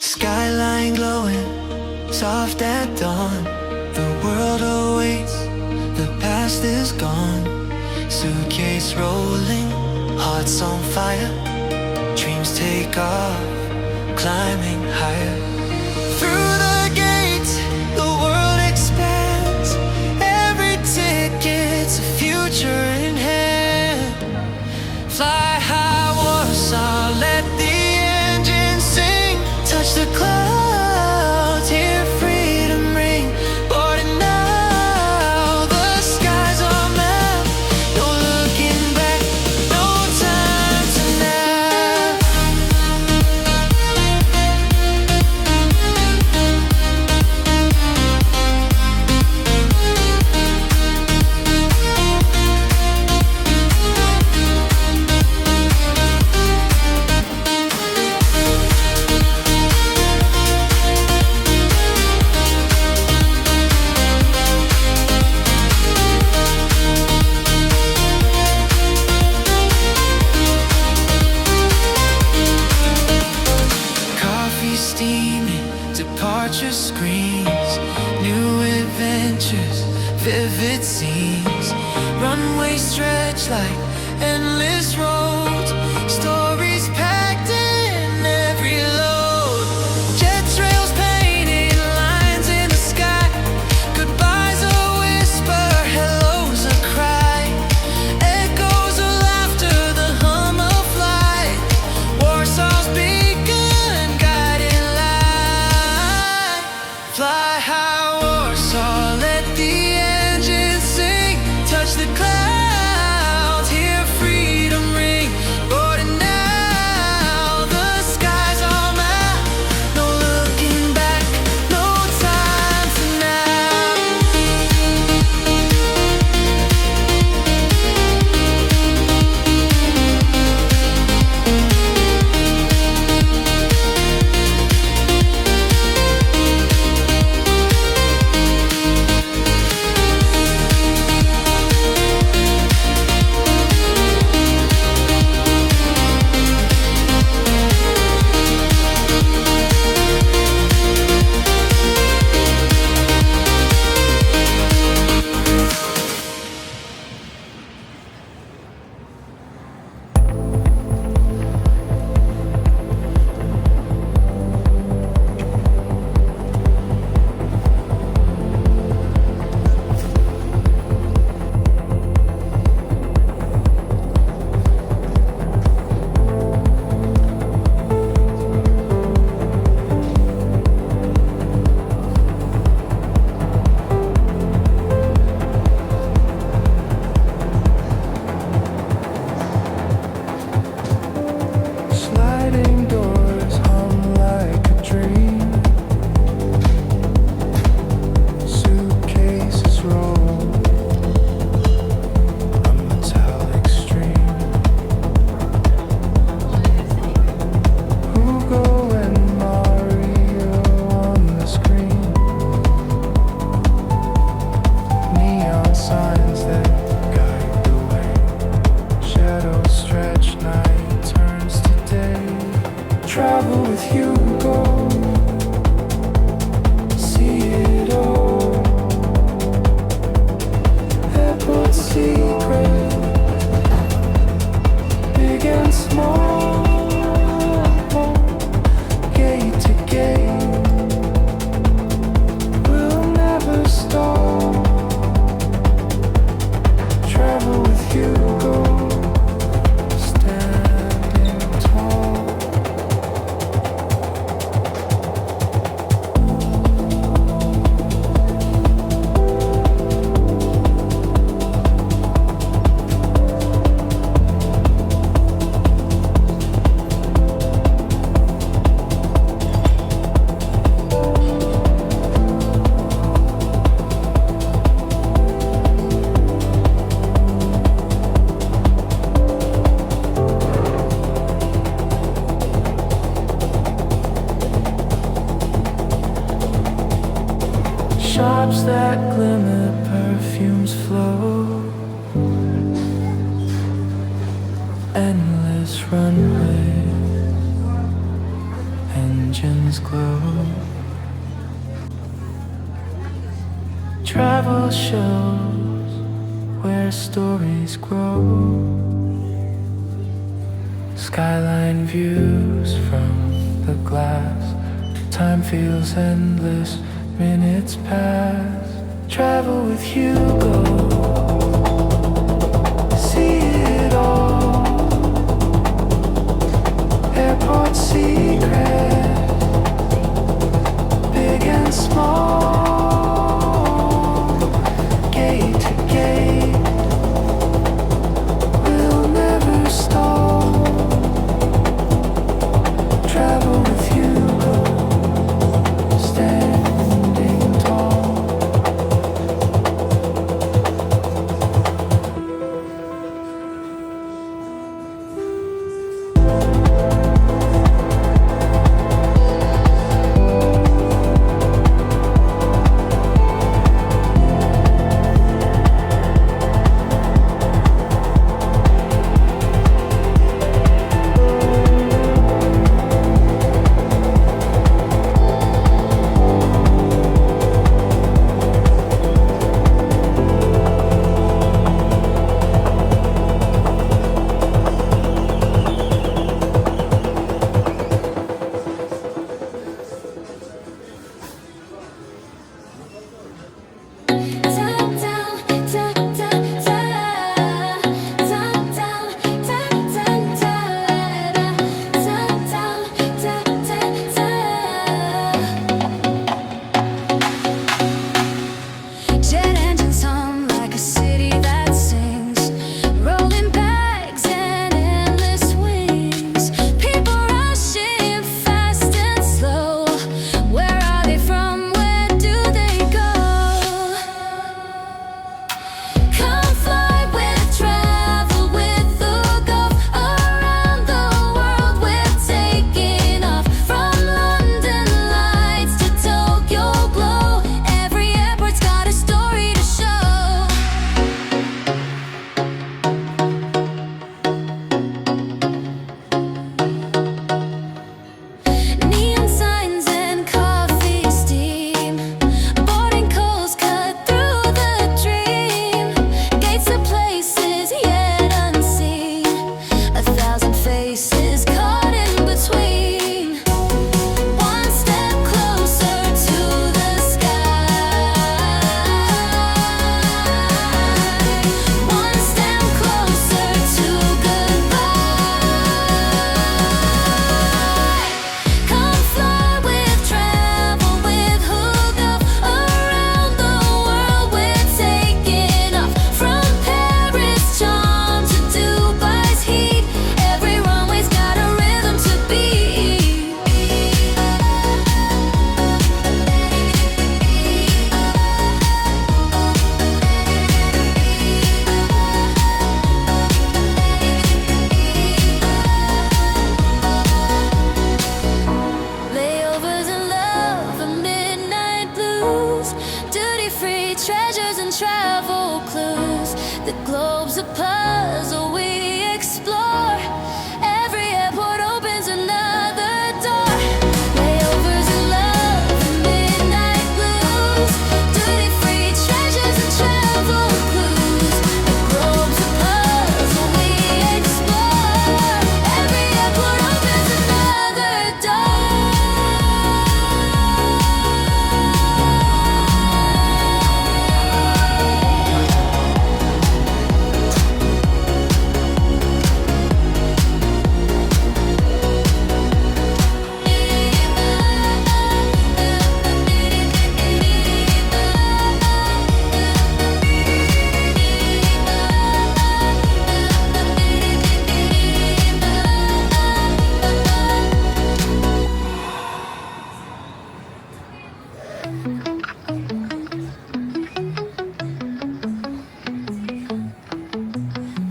Skyline glowing, soft at dawn. The world awaits, the past is gone. Suitcase rolling, hearts on fire. Dreams take off, climbing higher. Through the gates, the world expands. Every ticket's a future in hand. Fly high, Warsaw, let the engine sing. Touch the clouds, hear freedom ring. Boarding now, the skies are map. No looking back, no time to nap. Coffee steaming, departure screens. New adventures, vivid scenes. Runways stretch like endless roads. Stories packed in every load. Jet trails painted lines in the sky. Goodbyes a whisper, hellos a cry. Echoes of laughter, the hum of flight. Warsaw's beacon, guiding light. Fly high, Warsaw, let the engine sing. Touch the clouds, hear freedom ring. Boarding now, the skies are map. No looking back, no time for now. Sliding doors hum like a dream. Suitcases roll, a metallic stream. Hugo and Mario on the screen. Neon signs that guide the way. Shadows stretch, night turns to day. Travel with Hugo, see it all. Airport secret, big and small. Gate to gate, we'll never stop. Travel with Hugo, standing tall. Shops that glimmer, perfumes flow. Endless runway and engines glow. Travel shows where stories grow. Skyline views from the glass. Time feels endless, minutes pass. Travel with Hugo. See it all. Airport secrets, big and small. Gate to gate, we'll never stall. Travel with Hugo, standing tall.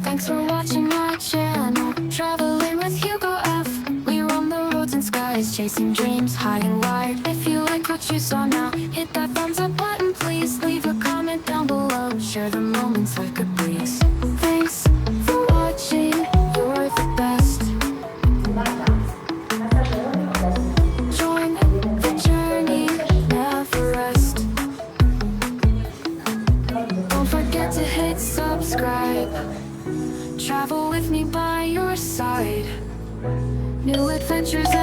Thanks for watching my channel, traveling with HugoF. We roam the roads and skies, chasing dreams high and wide. If you like what you saw now, hit that thumbs up button, please. Leave a comment down below, share the moments like a breeze. Thanks for watching, you're the best. Join adventures